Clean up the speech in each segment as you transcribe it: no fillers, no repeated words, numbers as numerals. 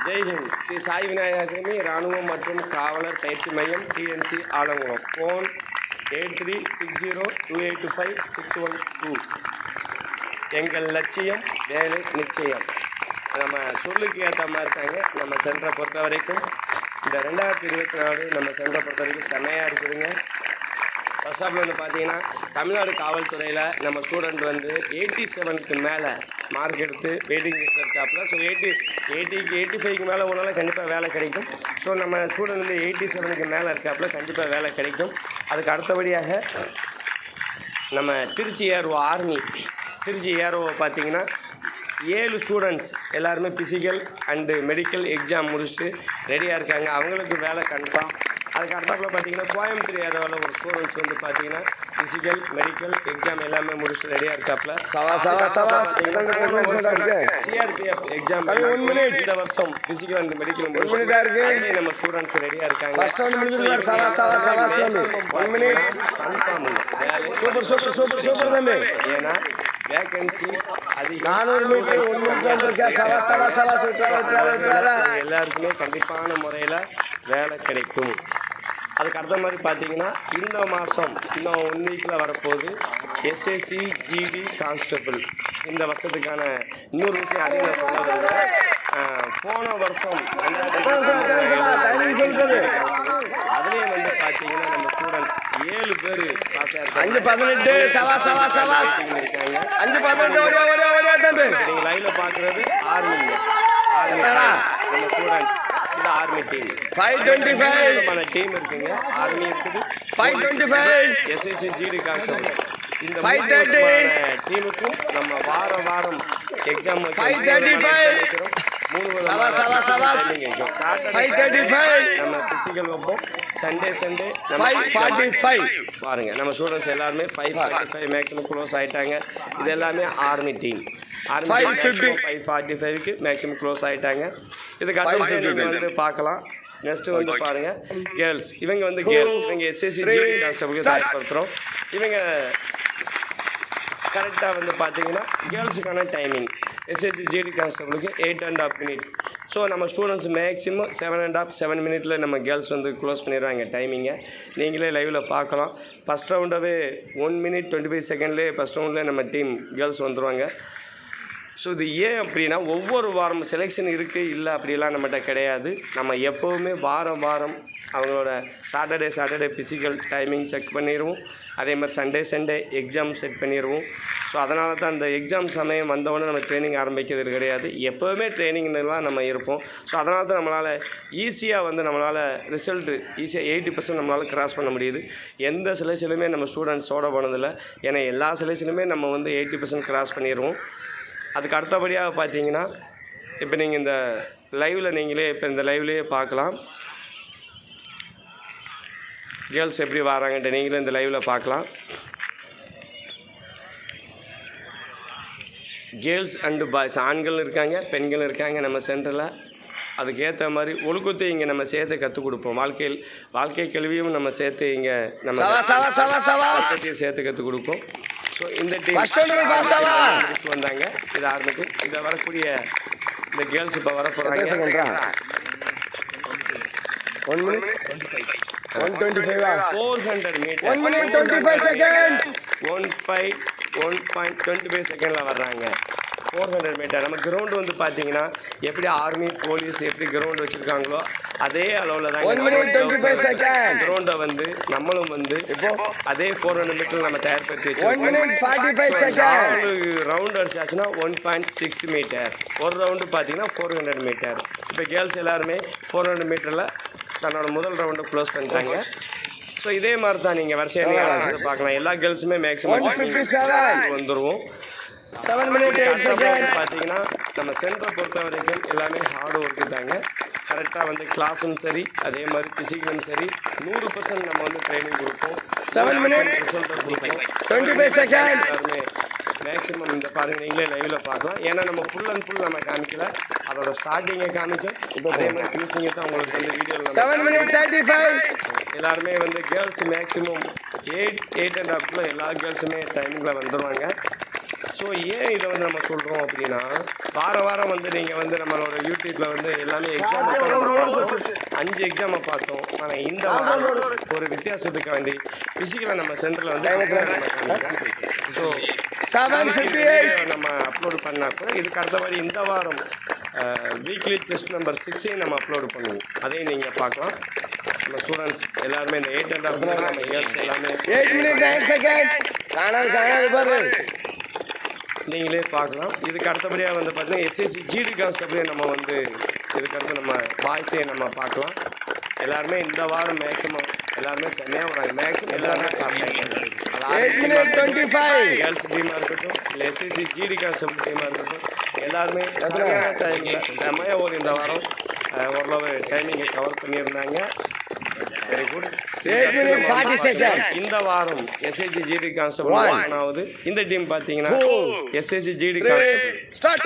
ஜெய்ஹிந்த். Sri Sai Vinayagar academy இராணுவம் மற்றும் காவலர் பயிற்சி மையம், டிஎன்சி ஆலங்குளம். ஃபோன் 8360285612. எங்கள் லட்சியம் வேலை நிச்சயம். நம்ம சொல்லுக்கு ஏற்ற மாதிரி தாங்க நம்ம சென்டரை பொறுத்த வரைக்கும். இந்த 2024 நம்ம சென்டரை பொறுத்த வரைக்கும் செம்மையாக இருக்குதுங்க. ஃபர்ஸ்ட் ஆஃப் வந்து பார்த்தீங்கன்னா, தமிழ்நாடு காவல்துறையில் நம்ம ஸ்டூடெண்ட் வந்து 87க்கு மேலே மார்க் எடுத்து வெயிட்டிங் லிஸ்ட் இருக்காப்புல. ஸோ 85க்கு மேலே உங்களால் கண்டிப்பாக வேலை கிடைக்கும். ஸோ நம்ம ஸ்டூடெண்ட் வந்து 87க்கு மேலே இருக்காப்புல, கண்டிப்பாக வேலை கிடைக்கும். அதுக்கு அடுத்தபடியாக நம்ம திருச்சி ஏர்ஓ ஆர்மி, திருச்சி ஏர்ஓ பார்த்தீங்கன்னா 7 ஸ்டூடெண்ட்ஸ் எல்லாருமே ஃபிசிக்கல் அண்டு மெடிக்கல் எக்ஸாம் முடிச்சுட்டு ரெடியாக இருக்காங்க. அவங்களுக்கு வேலை கன்ஃபார்ம். அதுக்கு அடுத்தாப்பில் பார்த்தீங்கன்னா கோயம்புத்தூர் ஏரியாவில் ஒரு ஸ்டூடெண்ட்ஸ் வந்து பார்த்தீங்கன்னா ஃபிசிக்கல் மெடிக்கல் எக்ஸாம் எல்லாமே முடிச்சுட்டு ரெடியாக இருக்காப்புல. சிஆர்பிஎஃப் எக்ஸாம் இந்த வருஷம் ஃபிசிக்கல் அண்ட் மெடிக்கல் முடிச்சுட்டு நம்ம ஸ்டூடெண்ட்ஸ் ரெடியாக இருக்காங்க. ஏன்னா வேகன்சி எல்லாருக்குமே கண்டிப்பான முறையில் வேலை கிடைக்கும். அதுக்கு அடுத்த மாதிரி பார்த்தீங்கன்னா, இந்த மாதம் இன்னும் 1 வீக்கில் வரப்போகுது எஸ்எஸ்சி ஜிடி கான்ஸ்டபிள். இந்த வருஷத்துக்கான இன்னொரு விஷயம் அதிகம் சொல்ல வருது. போன வருஷம் அதுலேயே வந்து பார்த்தீங்கன்னா நம்ம ஸ்டூடெண்ட்ஸ் 7 பேர் பாஸ் ஆகிருக்காங்க. நீங்கள் லைவ்ல பார்க்குறது ஆர்மிங்க, ஆர்மி நம்ம ஸ்டூடெண்ட்ஸ். இது ஆர்மி டீம் 525 டீம் இருக்குங்க. ஆர்மி இருக்குது 525 எஸ்எஸ்சி ஜிடி கான்ஸ்டபிள். இந்த டீமுக்கும் நம்ம வாரம் எக்ஸாம் நம்ம பிசிக்கல் வைப்போம். சண்டே 5:45 பாருங்க. நம்ம ஸ்டூடெண்ட்ஸ் எல்லாருமே 5:45 மேக்ஸிமம் க்ளோஸ் ஆகிட்டாங்க. இது எல்லாமே ஆர்மி டீம். 5:45க்கு மேக்ஸிமம் க்ளோஸ் ஆகிட்டாங்க. இதுக்கு அடுத்து வந்து பார்க்கலாம். நெக்ஸ்ட்டு வந்து பாருங்கள் கேர்ள்ஸ். இவங்க வந்து இவங்க எஸ்எஸ்சி ஜிடி கான்ஸ்டபிளுக்கு தயார்படுத்துகிறோம். இவங்க கரெக்டாக வந்து பார்த்தீங்கன்னா கேர்ள்ஸுக்கான டைமிங் எஸ்எஸ்சி ஜிடி கான்ஸ்டபிளுக்கு 8.5 மினிட். ஸோ நம்ம ஸ்டூடெண்ட்ஸ் மேக்ஸிமம் 7 மினிட்டில் நம்ம கேர்ள்ஸ் வந்து க்ளோஸ் பண்ணிடுவாங்க டைமிங்கை. நீங்களே லைவில் பார்க்கலாம். ஃபஸ்ட் ரவுண்டாகவே 1 மினிட் 25 செகண்ட்லேயே ஃபஸ்ட் ரவுண்டில் நம்ம டீம் கேர்ள்ஸ் வந்துடுவாங்க. ஸோ இது ஏன் அப்படின்னா, ஒவ்வொரு வாரம் செலெக்ஷன் இருக்குது இல்லை அப்படிலாம் நம்மகிட்ட கிடையாது. நம்ம எப்போவுமே வாரம் அவங்களோட சாட்டர்டே ஃபிசிக்கல் டைமிங் செக் பண்ணிடுவோம். அதே மாதிரி சண்டே எக்ஸாம் செட் பண்ணிடுவோம். ஸோ அதனால தான் அந்த எக்ஸாம் சமயம் வந்தவொடனே நம்ம ட்ரைனிங் ஆரம்பிக்கிறது கிடையாது. எப்போவுமே ட்ரைனிங்லாம் நம்ம இருப்போம். ஸோ அதனால தான் நம்மளால் ஈஸியாக வந்து நம்மளால் ரிசல்ட்டு ஈஸியாக 80% நம்மளால் கிராஸ் பண்ண முடியுது. எந்த செலெக்ஷனுமே நம்ம ஸ்டூடெண்ட்ஸோட போனதில்லை. ஏன்னா எல்லா செலெக்ஷனுமே நம்ம வந்து 80% கிராஸ் பண்ணிடுவோம். அதுக்கு அடுத்தபடியாக பார்த்தீங்கன்னா, இப்போ நீங்கள் இந்த லைவில் இந்த லைவ்லேயே பார்க்கலாம். கேர்ள்ஸ் எப்படி வராங்கன்ட்டு நீங்களே இந்த லைவில் பார்க்கலாம். கேர்ள்ஸ் அண்டு பாய்ஸ், ஆண்கள் இருக்காங்க, பெண்கள் இருக்காங்க நம்ம சென்டரில். அதுக்கேற்ற மாதிரி ஒழுக்கத்தை இங்கே நம்ம சேர்த்து கற்றுக் கொடுப்போம். வாழ்க்கை கல்வியும் நம்ம சேர்த்து இங்கே நம்ம சேர்த்து கற்றுக் கொடுப்போம். ஸோ இந்த டீம் வந்தாங்க. இது ஆரம்பிக்கும். இதை வரக்கூடிய இந்த கேர்ள்ஸ் இப்போ வர போகிறாங்க. 1 minute 125 400 மீட்டர் 1 minute 25 செகண்ட் 1.25 செகண்டில் வர்றாங்க. 400 மீட்டர். நம்ம கிரவுண்டு வந்து பார்த்தீங்கன்னா எப்படி ஆர்மி போலீஸ் எப்படி கிரவுண்டு வச்சுருக்காங்களோ அதே அளவில் தான் கிரவுண்டை வந்து நம்மளும் வந்து இப்போ அதே 400 மீட்டர் நம்ம தயார்படுத்தி வச்சுருக்கோம். ரவுண்ட் அடிச்சாச்சுன்னா 1.6 மீட்டர். ஒரு ரவுண்டு பார்த்தீங்கன்னா 400 மீட்டர். இப்போ கேர்ள்ஸ் எல்லாருமே 400 மீட்டரில் தன்னோட முதல் ரவுண்டை க்ளோஸ் பண்ணிட்டாங்க. ஸோ இதே மாதிரி தான் நீங்கள் வரிசையாக பார்க்கலாம். எல்லா கேர்ள்ஸுமே மேக்ஸிமம் வந்துடுவோம். 7 minutes பார்த்தீங்கன்னா நம்ம சென்டரை பொறுத்த வரைக்கும் எல்லாமே ஹார்ட் ஒர்க்கு தாங்க. கரெக்டாக வந்து கிளாஸும் சரி, அதே மாதிரி ஃபிசிக்கலும் சரி 100% நம்ம வந்து ட்ரைனிங் கொடுப்போம். 7 minutes ரிசல்ட்டை கொடுப்போம். 25 செகண்ட் எல்லாருமே மேக்ஸிமம் இந்த பாருங்கள், நீங்களே லைவில் பார்க்கலாம். ஏன்னா நம்ம ஃபுல் அண்ட் ஃபுல் நம்ம காமிக்கல, அதோட ஸ்டார்டிங்கை காமிக்கும். அதே மாதிரி ஃபினிஷிங்கை தான் உங்களுக்கு வந்து வீடியோவில் 7 minutes 35 எல்லாருமே வந்து கேர்ள்ஸ் மேக்ஸிமம் 8.5 எல்லா கேர்ள்ஸுமே டைமிங்கில் வந்துடுவாங்க. ஸோ ஏன் இதை வந்து நம்ம சொல்கிறோம் அப்படின்னா வாரம் வந்து நீங்கள் வந்து நம்மளோட யூடியூப்பில் வந்து எல்லாமே எக்ஸாம் 5 எக்ஸாமை பார்த்தோம். ஆனால் இந்த வாரம் ஒரு வித்தியாசத்துக்கு வேண்டி ஃபிசிக்கலாக நம்ம சென்டரில் வந்து ஸோ 7:58 நம்ம அப்லோடு பண்ணால் கூட இதுக்கு அடுத்த மாதிரி இந்த வாரம் வீக்லி டெஸ்ட் நம்பர் 6 நம்ம அப்லோடு பண்ணுவோம். அதையும் நீங்கள் பார்க்கலாம். நம்ம ஸ்டூடெண்ட்ஸ் எல்லாருமே இந்த 8.5 நம்ம கேர்ள்ஸ் எல்லாமே 8 minutes 9 seconds காணாது பாரு நீங்களே பார்க்கலாம். இதுக்கு அடுத்தபடியாக வந்து பார்த்தீங்கன்னா எஸ்எஸ்சி ஜிடி கான்ஸ்டபிளே நம்ம வந்து இதுக்கடுத்து நம்ம பாய்ஸே நம்ம பார்க்கலாம். எல்லாருமே இந்த வாரம் மேக்ஸிமம் எல்லாருமே செம்மையாக வராங்க. மேக்ஸிமம் எல்லாருமே கேர்ள்ஸ் டீமாக இருக்கட்டும் இல்லை எஸ்எஸ்சி ஜிடி கான்ஸ்டபிள் டீமாக இருக்கட்டும் எல்லாருமே சரியான டைமில் செம்மையாக ஒரு இந்த வாரம் ஓரளவு டைமிங்கை கவர் பண்ணியிருந்தாங்க. Very good. இந்த வாரம் எஸ்எஸ்சி ஜிடி கான்ஸ்டபிள் ஆனாவது இந்த டீம் பார்த்தீங்கன்னா எஸ்எஸ்சி ஜிடி கான்ஸ்டபிள்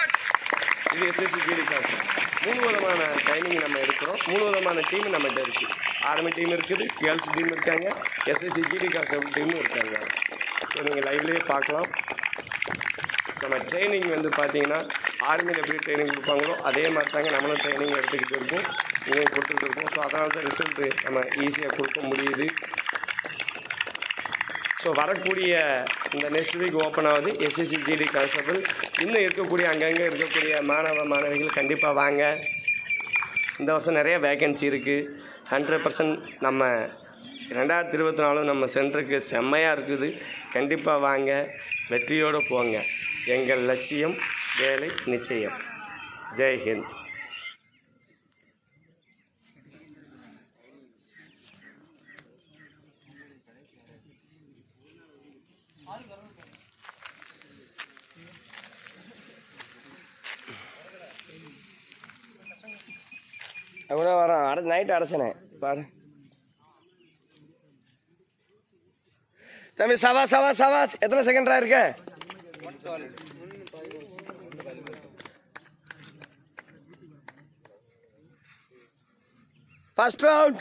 இது எஸ்எஸ்சி ஜிடி கான்ஸ்டபிள் 3 விதமான டைமிங் நம்ம எடுக்கிறோம். 3 விதமான டீம் நம்மகிட்ட இருக்குது. ஆர்மி டீம் இருக்குது, கேர்ள்ஸ் டீம் இருக்காங்க, எஸ்எஸ்சி ஜிடி கான்ஸ்டபிள் டீமும் இருக்காங்க. ஸோ நீங்கள் லைவ்லேயே பார்க்கலாம். நம்ம ட்ரைனிங் வந்து பார்த்தீங்கன்னா ஆர்மியில் எப்படி ட்ரைனிங் கொடுப்பாங்களோ அதே மாதிரி தாங்க நம்மளும் ட்ரைனிங் எடுத்துக்கிட்டு இருக்கோம், நீங்கள் கொடுத்துட்டு இருக்கோம். ஸோ அதனால தான் ரிசல்ட்டு நம்ம ஈஸியாக கொடுக்க முடியுது. ஸோ வரக்கூடிய இந்த நெக்ஸ்ட் வீக் ஓப்பன் ஆகுது எஸ்எஸ்சி ஜிடி கான்ஸ்டபிள். இன்னும் இருக்கக்கூடிய அங்கங்கே இருக்கக்கூடிய மாணவிகள் கண்டிப்பாக வாங்க. இந்த வருஷம் நிறைய வேக்கன்சி இருக்குது. 100% நம்ம 2024 நம்ம சென்டருக்கு செம்மையாக இருக்குது. கண்டிப்பாக வாங்க, வெற்றியோடு போங்க. எங்கள் லட்சியம் வேலை நிச்சயம். ஜெய்ஹிந்த். கூட வரான் நைட்டு அடைச்சனே பாரு தம்பி. சவாஸ் எத்தனை செகண்டா இருக்க? First round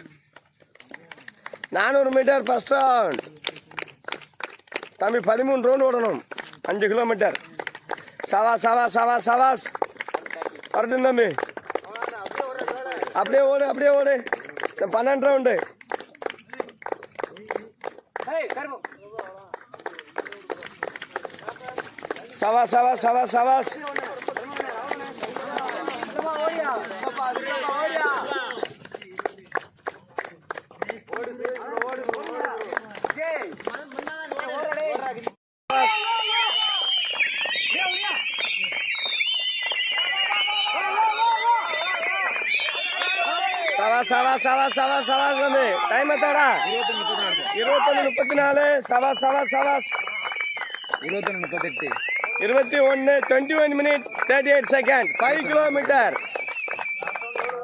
400 metre first round. தம்பி 13 ரவுண்ட் ஓடணும், 5 கிலோமீட்டர். சவாஸ் வரட்டும் தம்பி. அப்படியே ஓடு 12 ரவுண்டு. சவாஸ் தம்பி. டைம் எத்தாடா? 21:34. சவாஸ் 21:38. 21 minutes 38 seconds. 5 kilometre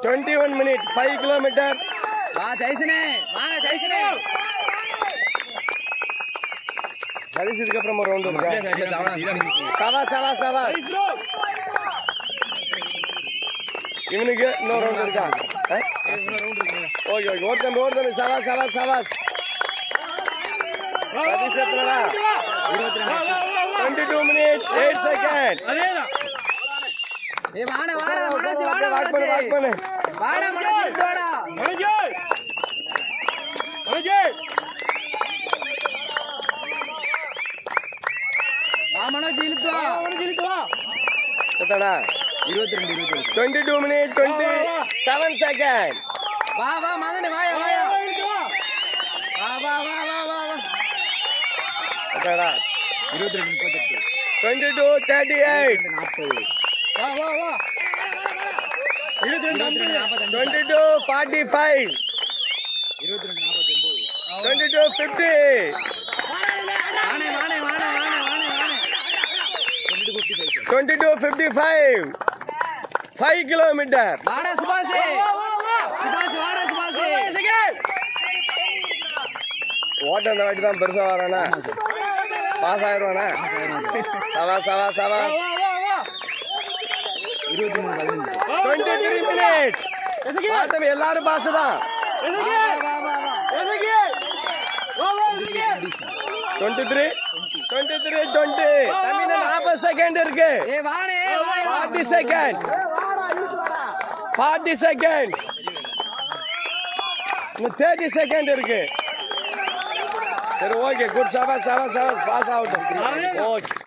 21 minutes 5 kilometre. Satish இதுக்கப்புறம் ஒரு ரவுண்ட் இருக்கா? சவாஸ் இவனுக்கு இன்னொரு ரவுண்ட் இருக்கா? ஓகே ஓடுதம்பி. சவாஸ் சதீஷ் எத்தனைடா? 22 minutes 8 seconds. வாக் பண்ணு. எத்தடா? 22 minutes 27 seconds. வா மதனே வாயா. எத்தடா? 22:38. 22:38. 40. 22:45. 22:50. 22:55. 5 கிலோமீட்டர். ஓட்ட அந்த வாட்டி தான் பெருசா வரானா? பாஸ் ஆயிடுவானா? சவாஸ் 23 minutes. எல்லாரும் பாஸ் தான். 23 20 தம்பி இன்னும் 40 செகண்ட் இருக்கு. ஏய் வாடே 40 செகண்ட் 40 செகண்ட் இன்னும் 30 செகண்ட் இருக்கு. சரி ஓகே குட். 7 பாஸ் ஆகட்டும். ஓகே